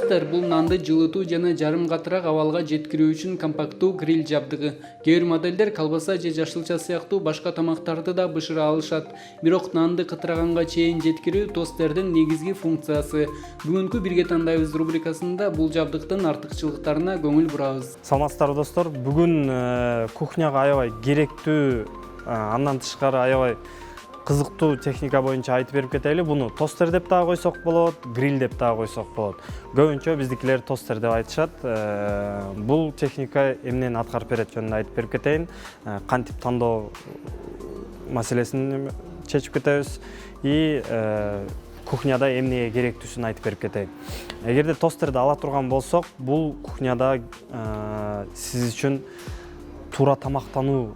Тостер бул нанды жылытуу жана жарым катыраак абалга жеткирүү үчүн компакттуу гриль жабдыгы. Кээ бир модельдер колбаса же жашылча сыяктуу башка тамактарды да бышыра алышат. Бирок нанды кытыраганга чейин жеткирүү тостердин негизги функциясы. Бүгүнкү бирге тандайбыз рубрикасында бул жабдыктын артыкчылыктарына көңүл бурабыз. Саламатсыздарбы достор, бүгүн кухняга аябай керектүү, андан тышкары аябай кызыктуу техника боюнча айтып берип кетели. Буну тостер деп дагы койсок болот, гриль деп дагы койсок болот. Көбүнчө биздикилер тостер деп айтышат. Бул техника эмнени аткарып берет жөнүндө айтып берип кетейин. Кантип тандоо маселесин чечип кетебиз и кухняда эмнеге керектүүсүн айтып берип кетейин. Эгерде тостерди ала турган болсок, бул кухняда сиз үчүн туура тамактануу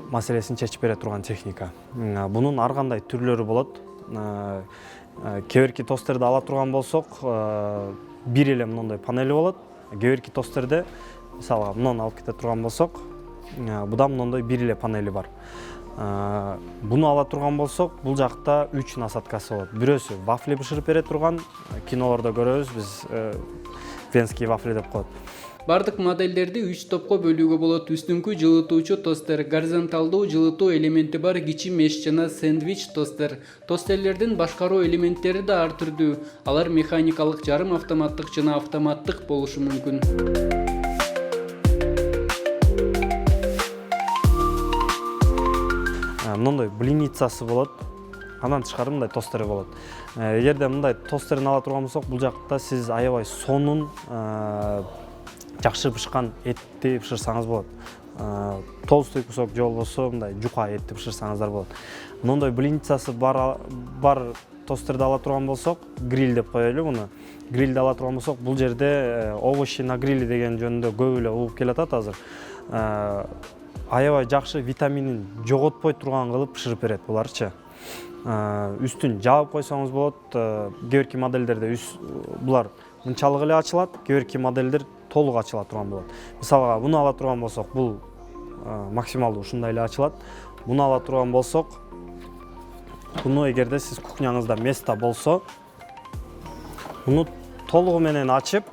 маселесин чечип бере турган техника. Бунун ар кандай түрлөрү болот. Кээ бирки тостерди ала турган болсок, бир эле мындай панели болот. Кээ бирки тостерде, мисалга, муну алып кете турган болсок, буда мындай бир эле панели бар. Буну ала турган болсок, бул жакта 3 насадкасы болот. Бирөөсү вафли бышырып бере турган, кинолордо көрөбүз биз, венский вафли деп коет. Бардык модельдерди 3 топко бөлүүгө болот. Үстүңкү жылытуучу тостер, горизонталдуу жылытуу элементи бар кичи меш жана сэндвич тостер. Тостерлердин башкаруу элементтери да ар түрдүү. Алар механикалык, жарым автоматтык жана автоматтык болушу мүмкүн. Мындай блиницасы болот. Андан тышкары мындай тостери болот. Эгерде мындай тостерин ала турган болсок, бул жакта сиз аябай сонун жакшы бышкан этти бышырсаңыз болот. Толстый кусок же болбосо мындай жука этти бышырсаңыздар болот. Мындай блиницасы бар тостерди ала турган болсок, гриль деп коелу буну. Грильди ала турган болсок, бул жерде овощи на гриле деген жөнүндө көп эле угуп келатат азыр. Аябай жакшы витаминин жоготпой турган кылып бышырып берет буларчы. Үстүн жаап койсоңуз болот. Кээ бирки модельдерде булар мынчалык эле ачылат, кээ бирки модельдер толук ачыла турган болот. Мисалга, буну ала турган болсок, бул максималдуу ушундай эле ачылат. Буну ала турган болсок, буну эгерде сиз кухняңызда место болсо, буну толугу менен ачып,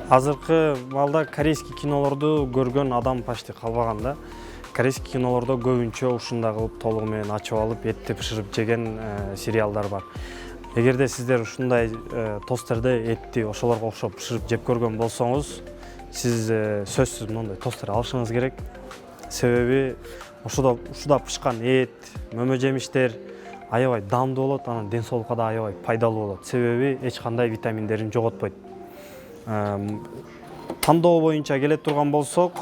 азыркы маалда корейский кинолорду көргөн адам почти калбаган да. Корейский кинолордо көбүнчө ушундай кылып толугу менен ачып алып этти бышырып жеген сериалдар бар. Эгерде сиздер ушундай тостерде этти ошолорго окшоп бышырып жеп көргөн болсоңуз, сиз сөзсүз мындай тостер алышыңыз керек. Себеби ушуда пышкан эт, мөмө жемиштер аябай даамдуу болот, анан ден соолукка да аябай пайдалуу болот. Себеби эч кандай витаминдерин жоготпойт. Тандоо боюнча келе турган болсок,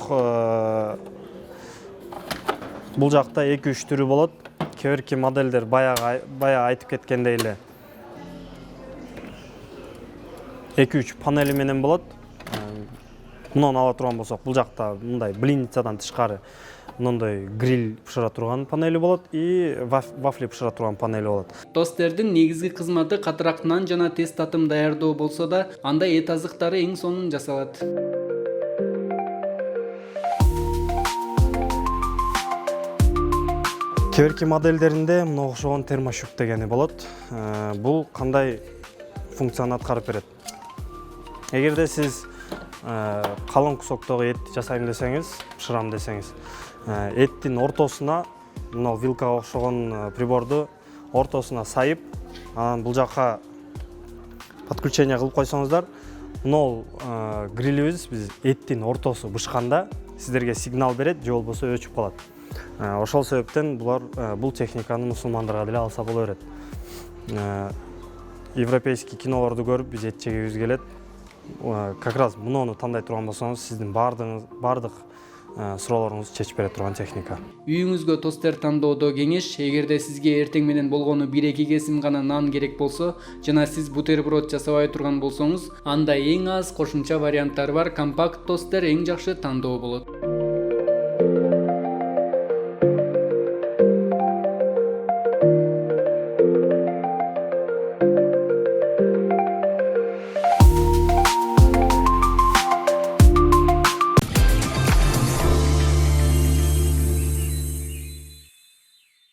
бул жакта 2-3 түрү болот. Кээ бирки модельдер баягы айтып кеткендей эле 2-3 панели менен болот. Мунун ала турган болсок, бул жакта мындай блиницадан тышкары мындай гриль бышыра турган панели болот и вафли бышыра турган панели болот. Тостердин негизги кызматы катыраак нан жана тез татым даярдоо болсо да, анда эт азыктары эң сонун жасалат. Кээ бирки модельдеринде мына окшогон термощуп дегени болот. Бул кандай функцияны аткарып берет? Эгерде сиз калың кусоктогу эт жасайм десеңиз, бышырам десеңиз, эттин ортосуна мына вилкага окшогон приборду ортосуна сайып, анан бул жакка подключение кылып койсоңуздар, мына грилибиз биз эттин ортосу бышканда сиздерге сигнал берет, же болбосо өчүп калат. Ошол себептен бул техниканы мусулмандарга деле алса боло берет. Европейский кинолорду көрүп биз эт жегибиз келет. Как раз муну тандай турган болсоңуз, сиздин бардык суроолоруңузду чечип бере турган техника. Үйүңүзгө тостер тандоодо кеңеш: эгерде сизге эртең менен болгону 1-2 кесим гана нан керек болсо жана сиз бутерброд жасабай турган болсоңуз, анда эң аз кошумча варианттар бар. Компакт тостер эң жакшы тандоо болот.